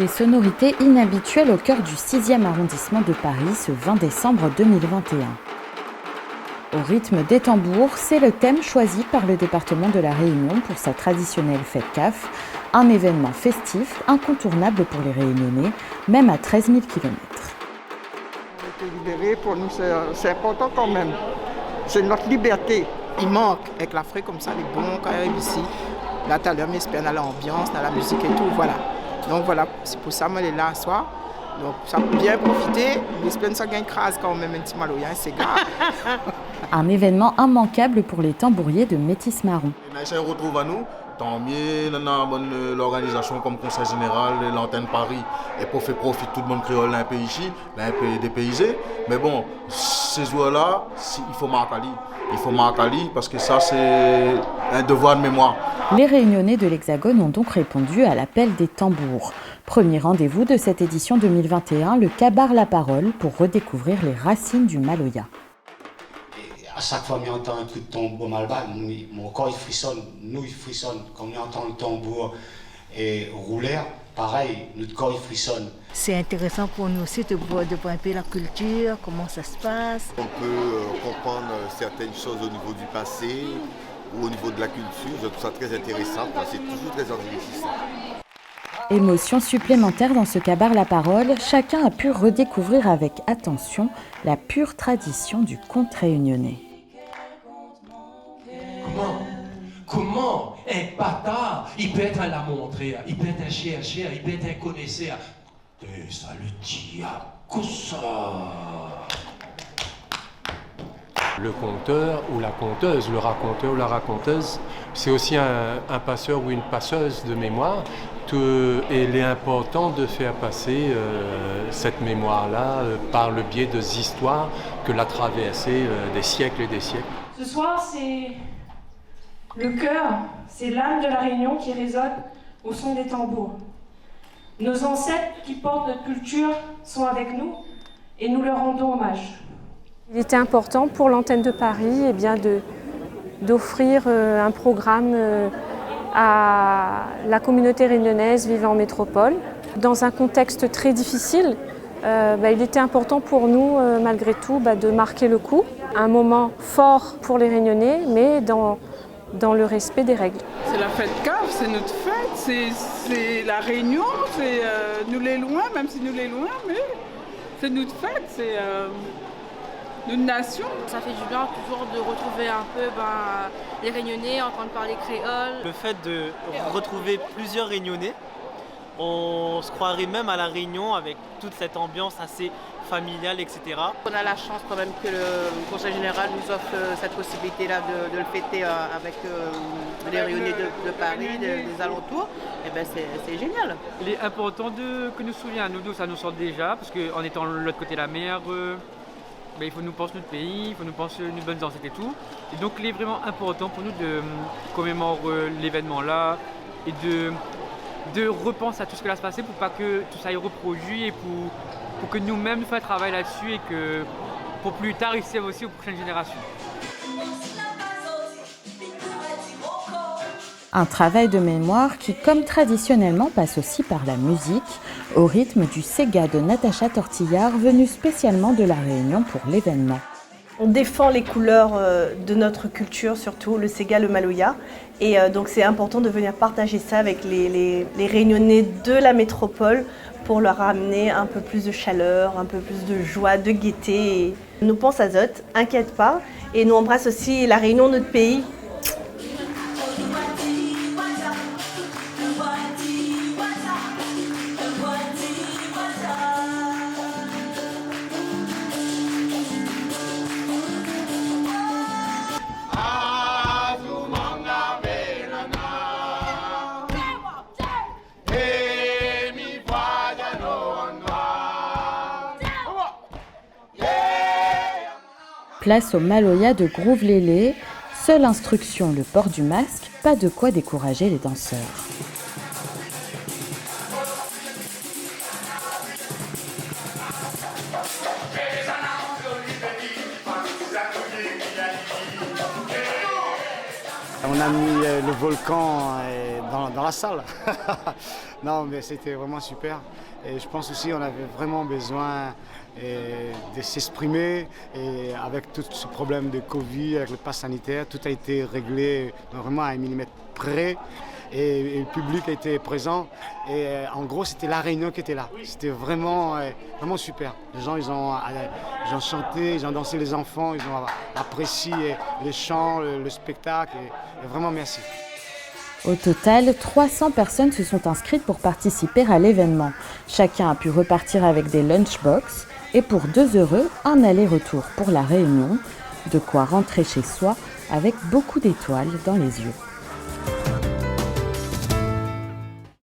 Des sonorités inhabituelles au cœur du 6e arrondissement de Paris ce 20 décembre 2021. Au rythme des tambours, c'est le thème choisi par le département de la Réunion pour sa traditionnelle fête CAF, un événement festif incontournable pour les Réunionnais, même à 13 000 km. On a été libérés, pour nous c'est important quand même, c'est notre liberté. Il manque avec l'Afrique comme ça, les bons quand ils arrivent ici. Là, tout à l'heure, m'espère dans l'ambiance, dans la musique et tout, voilà. Donc voilà, c'est pour ça que je suis là ce soir. Donc ça peut bien profiter, j'espère que ça gagne crase quand même un petit maloya, c'est grave. Un événement immanquable pour les tambouriers de Métis Marron. Les Naïtiens retrouvent à nous, tant mieux, l'organisation comme Conseil Général, l'antenne Paris, et pour faire profiter tout le monde créole un peu ici, un peu dépaysé. Mais bon, ces jours-là, il faut marquer. Il faut marquer parce que ça, c'est un devoir de mémoire. Les Réunionnais de l'Hexagone ont donc répondu à l'appel des tambours. Premier rendez-vous de cette édition 2021, le Kabar La Parole pour redécouvrir les racines du maloya. À chaque fois que j'entends un coup de tambour mal bas, mon corps il frissonne, nous il frissonne. Quand on entend le tambour rouler, pareil, notre corps il frissonne. C'est intéressant pour nous aussi de voir un peu la culture, comment ça se passe. On peut comprendre certaines choses au niveau du passé ou au niveau de la culture. Je trouve ça très intéressant, c'est toujours très enrichissant. Émotion supplémentaire dans ce Kabar La Parole, chacun a pu redécouvrir avec attention la pure tradition du conte réunionnais. Comment un bâtard, il peut être à la montrer, il peut être un chercheur, il peut être un connaisseur. Et ça le dit à coup ça. Le conteur ou la conteuse, le raconteur ou la raconteuse, c'est aussi un passeur ou une passeuse de mémoire. Et il est important de faire passer cette mémoire-là par le biais des histoires que l'a traversé des siècles et des siècles. Ce soir, c'est le cœur, c'est l'âme de la Réunion qui résonne au son des tambours. Nos ancêtres qui portent notre culture sont avec nous et nous leur rendons hommage. Il était important pour l'antenne de Paris d'offrir un programme à la communauté réunionnaise vivant en métropole. Dans un contexte très difficile, il était important pour nous, malgré tout, de marquer le coup. Un moment fort pour les Réunionnais, mais dans le respect des règles. C'est la fête CAF, c'est notre fête, c'est la Réunion, c'est nous les loin, même si nous les loin, mais c'est notre fête, c'est notre nation. Ça fait du bien toujours de retrouver un peu les Réunionnais, entendre parler créole. Le fait de retrouver plusieurs Réunionnais, on se croirait même à la Réunion avec toute cette ambiance assez familiale, etc. On a la chance quand même que le Conseil Général nous offre cette possibilité-là de le fêter avec les Réunionnais de Paris, des alentours. Et ben c'est génial. Il est important que nous souviens à nous d'où ça nous sort déjà, parce qu'en étant de l'autre côté de la mer, il faut nous penser notre pays, il faut nous penser nos bonnes ancêtres et tout. Et donc il est vraiment important pour nous de commémorer l'événement-là et de repenser à tout ce qui va se passer pour pas que tout ça aille reproduit et pour que nous-mêmes nous fassions un travail là-dessus et que pour plus tard il serve aussi aux prochaines générations. Un travail de mémoire qui, comme traditionnellement, passe aussi par la musique, au rythme du Sega de Natacha Tortillard, venu spécialement de La Réunion pour l'événement. On défend les couleurs de notre culture, surtout le Sega, le maloya. Et donc c'est important de venir partager ça avec les Réunionnais de la métropole pour leur amener un peu plus de chaleur, un peu plus de joie, de gaieté. Et nous pense à Zot, inquiète pas. Et nous embrasse aussi la Réunion, notre pays. Place au maloya de Groove-Lélé, seule instruction le port du masque, pas de quoi décourager les danseurs. on a mis le volcan dans la salle. Non, mais c'était vraiment super. Et je pense aussi qu'on avait vraiment besoin de s'exprimer. Et avec tout ce problème de Covid, avec le pass sanitaire, tout a été réglé vraiment à 1 millimètre près. Et le public a été présent. Et en gros, c'était la Réunion qui était là. C'était vraiment super. Les gens, ils ont chanté, ils ont dansé, les enfants, ils ont apprécié les chants, le spectacle. Et vraiment, merci. Au total, 300 personnes se sont inscrites pour participer à l'événement. Chacun a pu repartir avec des lunchbox et pour 2 €, un aller-retour pour la Réunion. De quoi rentrer chez soi avec beaucoup d'étoiles dans les yeux.